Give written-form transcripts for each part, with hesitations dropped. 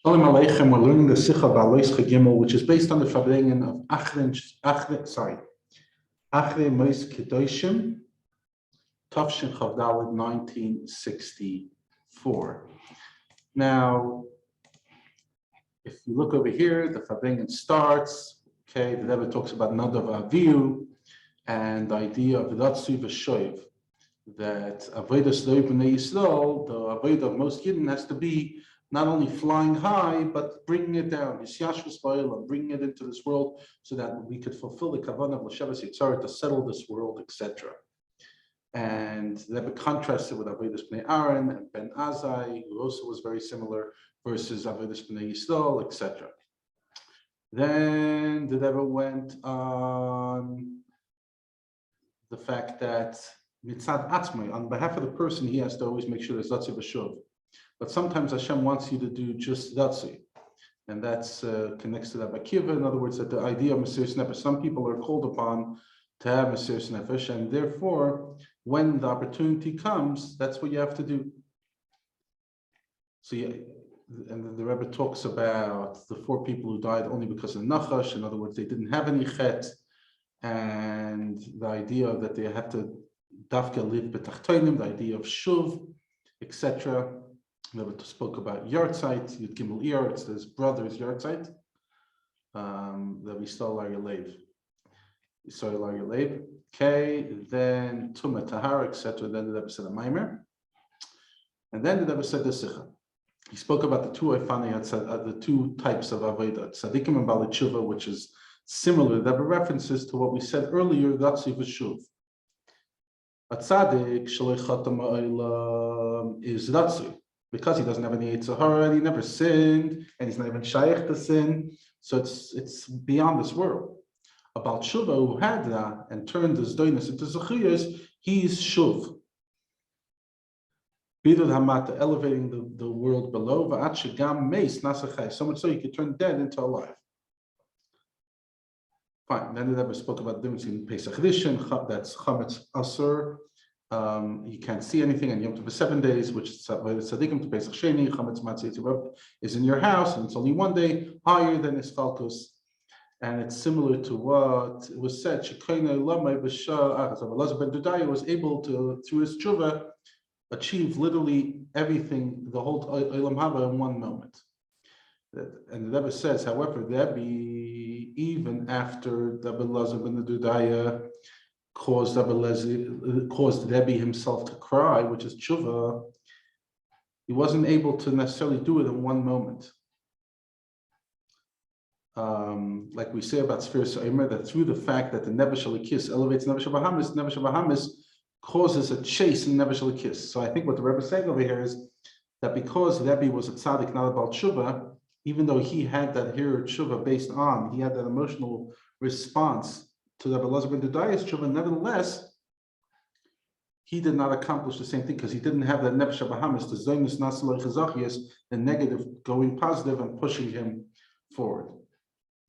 Shalom Aleichem, we're learning the Sicha Behaalosecha Gimel, which is based on the Farbrengen of Achre Mois Kedoshim, Tafshin Chavdalid 1964. Now, if you look over here, the Farbrengen starts, okay, the Rebbe talks about Nadav Avihu, and the idea of Ratzu V'Shoiv, that Avodas Bnei Yisrael, the Avodah of most Yidden has to be not only flying high, but bringing it down, bringing it into this world so that we could fulfill the kavanah of L'Shavas Yitzhar to settle this world, etc. And that be contrasted with Avodas Bnei Aaron and Ben Azai, who also was very similar, versus Avodas Bnei Yisrael, etc. Then the Rebbe went on the fact that mitzad atzmai, on behalf of the person, he has to always make sure there's Ratzu V'Shuv. But sometimes Hashem wants you to do just Ratzu, and that's connects to that Bakiva. In other words, that the idea of Mesiras Nefesh, some people are called upon to have Mesiras Nefesh, and therefore, when the opportunity comes, that's what you have to do. So, and the Rebbe talks about the 4 people who died only because of Nachash. In other words, they didn't have any chet, and the idea that they had to dafka live betachtonim, the idea of shuv, etc. We spoke about Yartzeit, Yud Gimel Iyar, it's his brother's Yartzeit, that we stole our Levi. We stole our Levi. Okay, then Tumah Tahara, etc. Then the Rebbe said a Maimer. And then the Rebbe said the Sicha. He spoke about the two the 2 types of Avodah, Tzadikim and Baalei Tshuva, which is similar. There were references to what we said earlier, Ratzu V'Shuv. A Tzadik, Shalei Chatam Ha'olam, is Ratzu, because he doesn't have any Yetzer Hara, and he never sinned, and he's not even shaykh to sin, so it's beyond this world. About Tshuva, who had that and turned his doinus into Zechiyos, he's Shuv. Bidud Hamata, elevating the world below, V'at Shegam Meis Nasachai, so much so you could turn dead into alive. Fine. Then the Rebbe spoke about the difference in Pesach Rishon, that's Chametz Asur. You can't see anything, and Yom Tov is 7 days, which is Tzadikim to Pesach Sheni. Chametz Matzah Yitzhak is in your house, and it's only 1 day higher than Ischalkus. And it's similar to what was said. Shekoinei Lamai B'Shah Achas. Elazar ben Dudaya was able to, through his tshuva, achieve literally everything, the whole Olam Haba in 1 moment. And the Rebbe says, however, Rebbe, even after Elazar ben Dudaya caused Rebbe himself to cry, which is tshuva, he wasn't able to necessarily do it in 1 moment. Like we say about Sfiras Omer, that through the fact that the Nevesh Elikis elevates Nevesh Bahamis causes a chase in Nevesh Elikis. So I think what the Rebbe is saying over here is that because Rebbe was a tzaddik, not about tshuva, even though he had that here tshuva based on, he had that emotional response to the Elazar ben Dudaya's tshuva, nevertheless, he did not accomplish the same thing because he didn't have that Nefesh Bahamis, the Zoynus Nasaloi Chazachiyas, the negative going positive and pushing him forward.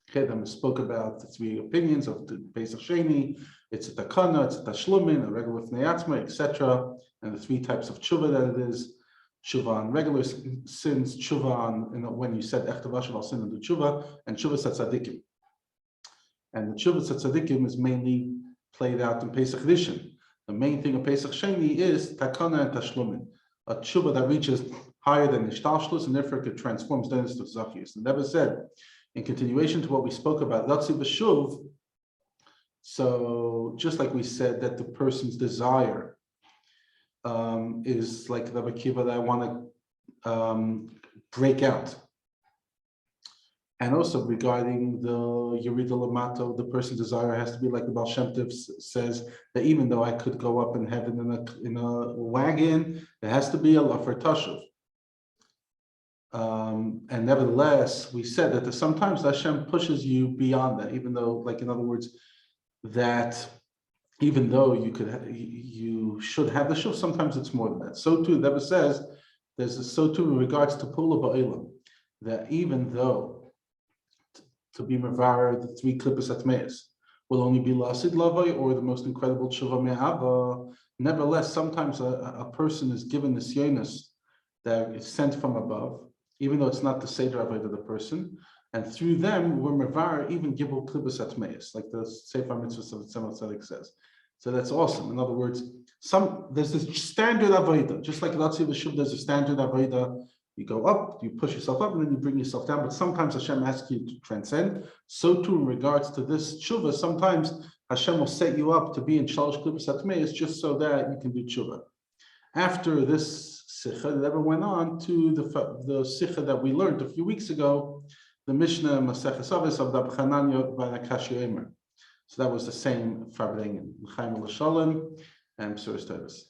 Okay, then we spoke about the 3 opinions of the Pesach Sheni. It's a takana, it's a tashlumin, a regular fnei, etc. And the 3 types of tshuva that it is: tshuva on regular sins, tshuva on when you said echtavashav al sin and do tshuva, and tshuva tzadikim. And the tshuva tzadikim is mainly played out in Pesach Rishon. The main thing of Pesach Sheni is takana and tashlumin, a tshuva that reaches higher than ishtalshlus and therefore it transforms then into tzachiyus. And Rebbe said, in continuation to what we spoke about, Ratzu V'Shuv, so just like we said that the person's desire is like the Bakiva that I want to break out. And also regarding the Yerida Lamato, the person's desire has to be like the Baal Shem Tov says, that even though I could go up in heaven in a wagon, it has to be a Lafar Tashuv. And nevertheless, we said that sometimes Hashem pushes you beyond that, even though, like in other words, that even though you should have the shuv, sometimes it's more than that. So too, the Rebbe says, so too in regards to Pula Ba'elam, that even though to be Mavar, the 3 Klippas Atmeis will only be Lasid Lavai or the most incredible Tshuva Me'ava, nevertheless, sometimes a person is given this Yonis that is sent from above, even though it's not the Seder Avodah of the person. And through them, we're mevar even gibel klibus atmeis, like the Sefer Mitzvah of Tzemach Tzedek says. So that's awesome. In other words, there's this standard avodah, just like Latzi V'Shuv, there's a standard avodah. You go up, you push yourself up, and then you bring yourself down. But sometimes Hashem asks you to transcend. So too, in regards to this tshuva, sometimes Hashem will set you up to be in Shalosh Klibus Atmeis just so that you can do tshuva. After this Sicha, it ever went on to the Sicha that we learned a few weeks ago, the Mishnah Maseches Avos of Rab Chananya Banakash Yomer. So that was the same Farbrengen, L'chaim L'shalom, and B'suras Tovos.